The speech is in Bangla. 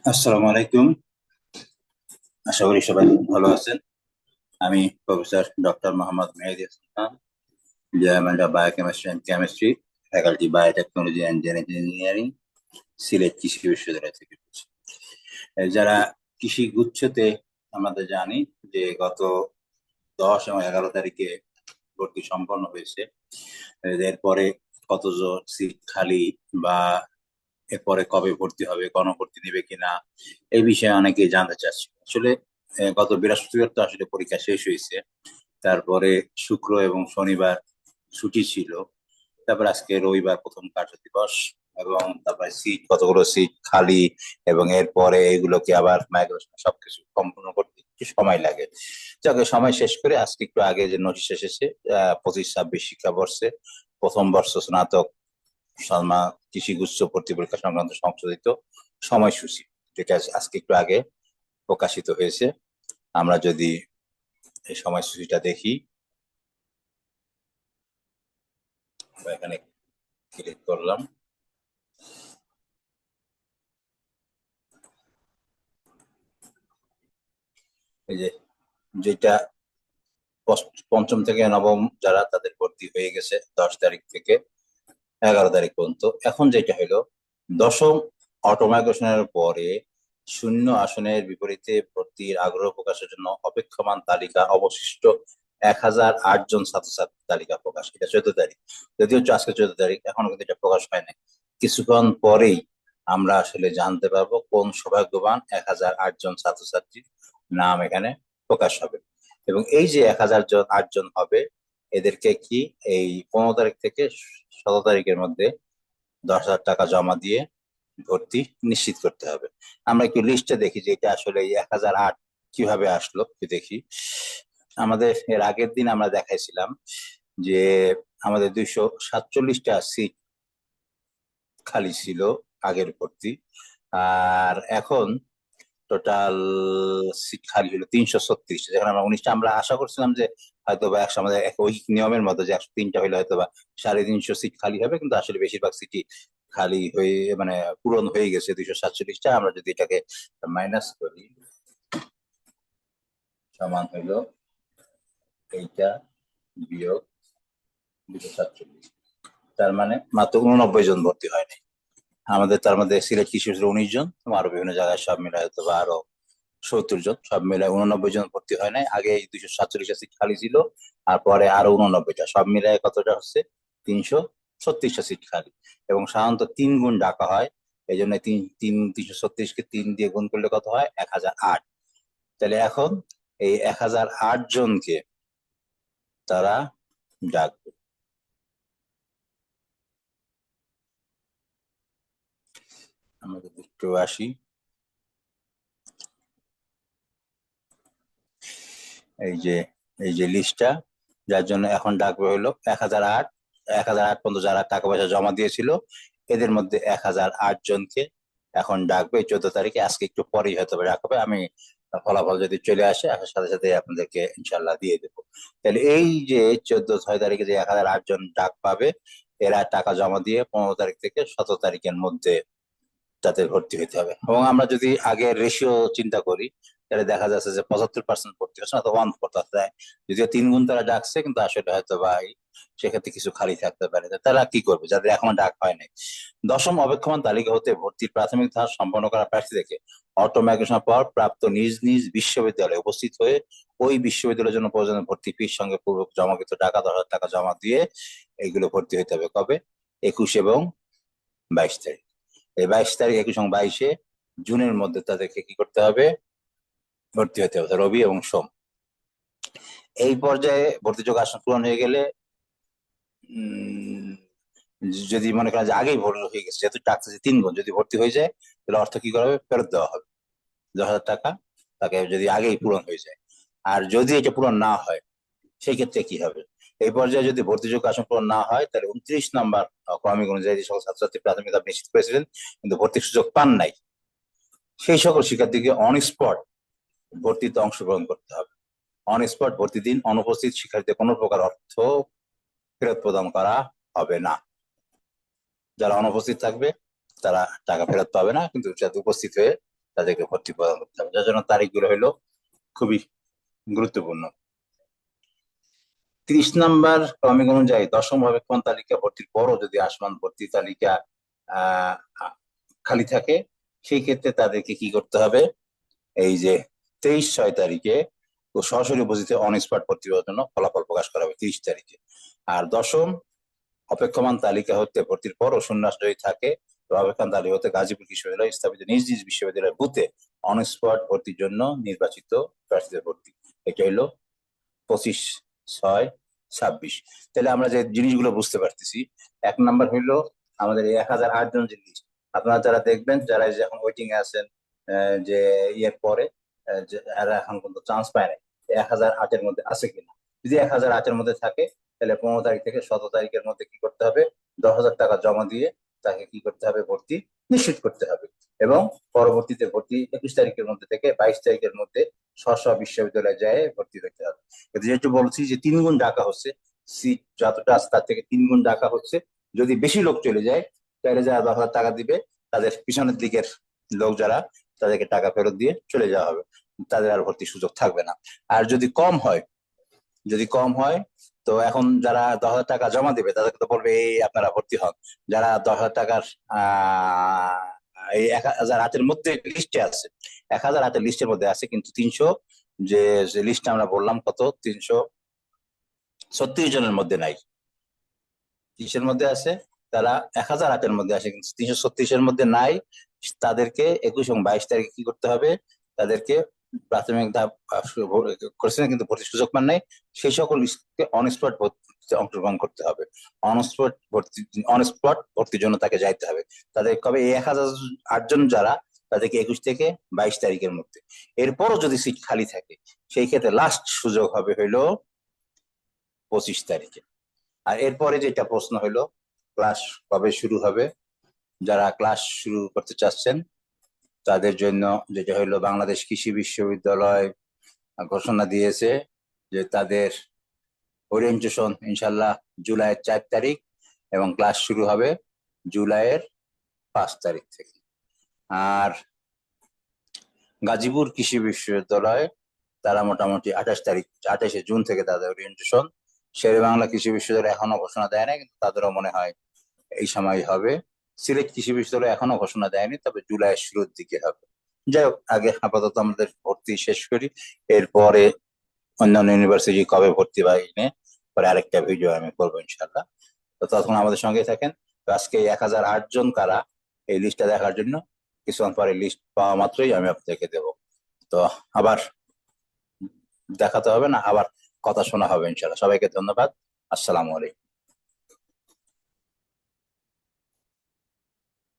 আসসালামু আলাইকুম। আশা করি সবাই ভালো আছেন। আমি professor doctor Mohammad Mehedi Hasan Khan, department of biochemistry and chemistry, faculty biotechnology and genetic engineering, Sylhet কৃষি বিশ্ববিদ্যালয় থেকে বলছি। যারা কৃষি গুচ্ছতে আমাদের জানি যে গত 10 এবং 11 তারিখে ভর্তি সম্পন্ন হয়েছে। এরপরে কতজন সিট খালি বা এরপরে কবে ভর্তি হবে, গণভর্তি নেবে কিনা, এই বিষয়ে অনেকেই জানতে চাচ্ছে। আসলে গত বৃহস্পতিবার তো আসলে পরীক্ষা শেষ হয়েছে। তারপরে শুক্র এবং শনিবার ছুটি ছিল। তারপর আজকে রবিবার প্রথম কার্য দিবস, এবং তারপরে সিট, কতগুলো সিট খালি, এবং এরপরে এগুলোকে আবার মাইগ্রেশন সবকিছু সম্পূর্ণ করতে একটু সময় লাগে। যাকে সময় শেষ করে আজকে একটু আগে যে নোটিশ এসেছে, 25-26 শিক্ষাবর্ষে প্রথম বর্ষ স্নাতক শর্মা কৃষি গুচ্ছ ভর্তি পরীক্ষা সংক্রান্ত সংশোধিত সময়সূচি, যেটা আজকে একটু আগে প্রকাশিত হয়েছে। আমরা যদি এই সময়সূচিটা দেখি, এখানে ক্লিক করলাম। এই যে, যেটা পঞ্চম থেকে নবম যারা তাদের ভর্তি হয়ে গেছে 10 তারিখ থেকে 11 তারিখ পর্যন্ত। এখন যেটা হলো, দশম অটোমাইগ্রেশনের পরে শূন্য আসনের বিপরীতে ভর্তির আগ্রহ প্রকাশের জন্য অপেক্ষমান তালিকা অবশিষ্ট 1008 জন ছাত্রছাত্রীর তালিকা প্রকাশ, এটা 14 তারিখ। যদিও হচ্ছে আজকে 14 তারিখ, এখনো কিন্তু এটা প্রকাশ হয় নাই। কিছুক্ষণ পরেই আমরা আসলে জানতে পারবো কোন সৌভাগ্যবান 1008 জন ছাত্রছাত্রীর নাম এখানে প্রকাশ হবে। এবং এই যে 1008 জন হবে, এদেরকে কি এই 15 তারিখ থেকে 17 তারিখের মধ্যে 10,000 টাকা জমা দিয়ে ভর্তি নিশ্চিত করতে হবে। আমরা একটু লিস্টে দেখি যে এটা আসলে এই 1008 কিভাবে আসলো, একটু দেখি। আমাদের এর আগের দিন আমরা দেখাইছিলাম যে আমাদের 247টা সিট খালি ছিল আগের ভর্তি, আর এখন টোটাল সিট খালি হলো 336। যেখানে আমরা 19টা, আমরা আশা করছিলাম যে হয়তো বা একশো, আমাদের ওই নিয়মের মতো যে 103টা হলে হয়তো বা 350 সিট খালি হবে, কিন্তু আসলে বেশিরভাগ সিটই খালি হয়ে, মানে পূরণ হয়ে গেছে 247টা। আমরা যদি এটাকে মাইনাস করি, সমান হইলো এইটা বিয়োগ 247, তার মানে মাত্র 89 জন ভর্তি হয়নি আমাদের। তার মধ্যে সিলেট কৃষি বিশ্ববিদ্যালয়ে 19 জন, আরো বিভিন্ন জায়গায় সব মিলে হয়তো বা আরো 70 জন, সব মিলে 89 জন ভর্তি হয় নাই। আগে এই 247টা সিট খালি ছিল, আর পরে আরো 89টা, সব মিলে কতটা হচ্ছে 336টা সিট খালি। এবং সাধারণত 3 গুণ ডাকা হয়, এই জন্য 336কে 3 দিয়ে গুণ করলে কত হয়, 1008। তাহলে এখন এই 1008 জনকে তারা ডাকবে। আমাদের একটু আসি, এই যে এই যে লিস্টটা, যার জন্য এখন ডাকবে হলো 1008। 1008 পর্যন্ত যারা টাকা পয়সা জমা দিয়েছিল, এদের মধ্যে 1008 জনকে এখন ডাকবে 14 তারিখে। আজকে একটু পরেই হয়তো ডাকবে, আমি ফলাফল যদি চলে আসে আসার সাথে সাথে আপনাদেরকে ইনশাল্লাহ দিয়ে দেবো। তাহলে এই যে 14-6 তারিখে যে 1008 জন ডাক পাবে, এরা টাকা জমা দিয়ে 15 তারিখ থেকে 17 তারিখের মধ্যে তাদের ভর্তি হইতে হবে। এবং আমরা যদি আগের রেশিও চিন্তা করি, তাহলে দেখা যাচ্ছে যে 75% ভর্তি হচ্ছে না, তো 1/4 অর্থাৎ যদিও 3 গুণ তারা ডাকছে, কিন্তু আসলে হয়তো ভাই সেক্ষেত্রে কিছু খালি থাকতে পারে। তারা কি করবে যাদের এখনো ডাক হয় নাই? দশম অপেক্ষমান তালিকা হতে ভর্তির প্রাথমিক ধাপ সম্পন্ন করা প্রার্থীদেরকে অটো মাইগ্রেশন পর প্রাপ্ত নিজ নিজ বিশ্ববিদ্যালয়ে উপস্থিত হয়ে ওই বিশ্ববিদ্যালয়ের জন্য প্রয়োজনীয় ভর্তি ফিস সঙ্গে পূর্বক জমাকৃত টাকা 10,000 টাকা জমা দিয়ে এইগুলো ভর্তি হইতে হবে। কবে? 21 এবং 22 তারিখ। এই 22 তারিখ, 21 এবং 22 জুনের মধ্যে তাদেরকে কি করতে হবে, ভর্তি হতে হবে, রবি এবং সোম। এই পর্যায়ে ভর্তিযোগ্য আসন পূরণ হয়ে গেলে, উম, যদি মনে করেন যে আগেই ভর্তি হয়ে গেছে, যেহেতু টাকা 3 গুণ, যদি ভর্তি হয়ে যায় তাহলে অর্থ কি করা হবে, ফেরত দেওয়া হবে 10,000 টাকা তাকে, যদি আগেই পূরণ হয়ে যায়। আর যদি এটা পূরণ না হয়, সেই ক্ষেত্রে কি হবে? এই পর্যায়ে যদি ভর্তিযোগ্য আসন পূরণ না হয়, তাহলে 29 নম্বর ক্রমিক অনুযায়ী যে সকল ছাত্রছাত্রী প্রাথমিক ধাপ নিশ্চিত করেছিলেন কিন্তু ভর্তির সুযোগ পান নাই, সেই সকল শিক্ষার্থীকে অন স্পট ভর্তিতে অংশগ্রহণ করতে হবে। অন স্পট ভর্তি দিন অনুপস্থিত শিক্ষার্থীদের কোনো প্রকার অর্থ ফেরত প্রদান করা হবে না। যারা অনুপস্থিত থাকবে তারা টাকা ফেরত পাবে না, কিন্তু যাতে উপস্থিত হয়ে তাদেরকে ভর্তি প্রদান করতে হবে, যার জন্য তারিখগুলো হলো খুবই গুরুত্বপূর্ণ। 30 নম্বর ক্রমিক অনুযায়ী 10ম অবেক্ষণ তালিকা ভর্তির পরও যদি আসমান ভর্তি তালিকা আহ খালি থাকে, সেই ক্ষেত্রে তাদেরকে কি করতে হবে, এই যে 23/6 তারিখে সরাসরি উপস্থিতি অন স্পট ভর্তি হওয়ার জন্য ফলাফল প্রকাশ করা হবে 30 তারিখে। আর 10ম অপেক্ষমান তালিকা হতে ভর্তির পরও শূন্যাংশ যদি থাকে, অপেক্ষমান তালিকা হতে গাজীপুর বিশ্ববিদ্যালয় স্থাপিত নিজ নিজ বিশ্ববিদ্যালয়ের বুথে অন স্পট ভর্তির জন্য নির্বাচিত প্রার্থীদের ভর্তি। এটা হলো 25/6/26। তাহলে আমরা যে জিনিসগুলো বুঝতে পারতেছি, 1 নম্বর হইলো আমাদের এই 1008 জন যে লিস্ট, আপনারা যারা দেখবেন, যারা এখন ওয়েটিং এ আছেন, যে ইয়ের পরে, যে এরা এখন কিন্তু চান্স পায় না, 1008-এর মধ্যে আছে কিনা। যদি 1008-এর মধ্যে থাকে, তাহলে 15 তারিখ থেকে 17 তারিখের মধ্যে কি করতে হবে, 10,000 টাকা জমা দিয়ে তাকে কি করতে হবে, ভর্তি নিশ্চিত করতে হবে। এবং পরবর্তীতে ভর্তি 21 তারিখের মধ্যে থেকে 22 তারিখের মধ্যে স্ব বিশ্ববিদ্যালয়ে যায় ভর্তি হতে হবে। যেহেতু বলছি যে 3 গুণ ডাকা হচ্ছে, সিট যতটা আছে তার থেকে 3 গুণ ডাকা হচ্ছে। যদি বেশি লোক চলে যায়, তাহলে যারা 10,000 টাকা দিবে, তাদের পিছনের দিকের লোক যারা, তাদেরকে টাকা ফেরত দিয়ে চলে যাওয়া হবে, তাদের আর ভর্তির সুযোগ থাকবে না। আর যদি কম হয়, তো এখন যারা 10,000 টাকা জমা দিবে, তাদেরকে তো বলবে এই আপনারা ভর্তি হন। যারা 10,000 টাকার এই 1008-এর মধ্যে লিস্টে আছে, 1008-এর লিস্টের মধ্যে আছে, কিন্তু 300 যে লিস্ট আমরা বললাম কত, 336 জনের মধ্যে নাই। কিসের মধ্যে আছে, তারা 1008-এর মধ্যে আছে কিন্তু 336-এর মধ্যে নাই। তাদেরকে 21 এবং 22 তারিখে কি করতে হবে, তাদেরকে প্রাথমিক ধাপ করেছেন কিন্তু ভর্তির সুযোগ পান নাই, সেই সকল অন স্পট অংশগ্রহণ করতে হবে। অন স্পট ভর্তির জন্য তাকে যাইতে হবে। তাদের কবে, এই 1008 জন যারা, তাদেরকে 21 থেকে 22 তারিখের মধ্যে। এরপরও যদি সিট খালি থাকে, সেই ক্ষেত্রে লাস্ট সুযোগ হবে হইলো 25 তারিখে। আর এরপরে যেটা প্রশ্ন হলো, ক্লাস কবে শুরু হবে। যারা ক্লাস শুরু করতে চাচ্ছেন, তাদের জন্য যেটা হলো, বাংলাদেশ কৃষি বিশ্ববিদ্যালয় ঘোষণা দিয়েছে যে তাদের ওরিয়েন্টেশন ইনশাল্লাহ জুলাইয়ের 4 তারিখ, এবং ক্লাস শুরু হবে জুলাইয়ের 5 তারিখ থেকে। আর গাজীপুর কৃষি বিশ্ববিদ্যালয়, তারা মোটামুটি 28 জুন থেকে তাদের ওরিয়েন্টেশন। শেরে বাংলা কৃষি বিশ্ববিদ্যালয় এখনো ঘোষণা দেয় না, কিন্তু তাদেরও মনে হয় এই সময় হবে। সিলেট কৃষি বিশ্ববিদ্যালয় এখনো ঘোষণা দেয়নি, তবে জুলাইয়ের শুরুর দিকে হবে। যাই হোক, আগে আপাতত আমাদের ভর্তি শেষ করি, এরপরে অন্যান্য ইউনিভার্সিটি কবে ভর্তি বা নিয়ে পরে আরেকটা ভিডিও আমি করবো ইনশাল্লাহ। তো তখন আমাদের সঙ্গে থাকেন। তো আজকে 1008 জন কারা, এই লিস্টটা দেখার জন্য কিছুক্ষণ পরে লিস্ট পাওয়া মাত্রই আমি আপনাদেরকে দেবো। তো আবার দেখাতে হবে না, আবার কথা শোনা হবে ইনশাল্লাহ। সবাইকে ধন্যবাদ। আসসালামু আলাইকুম।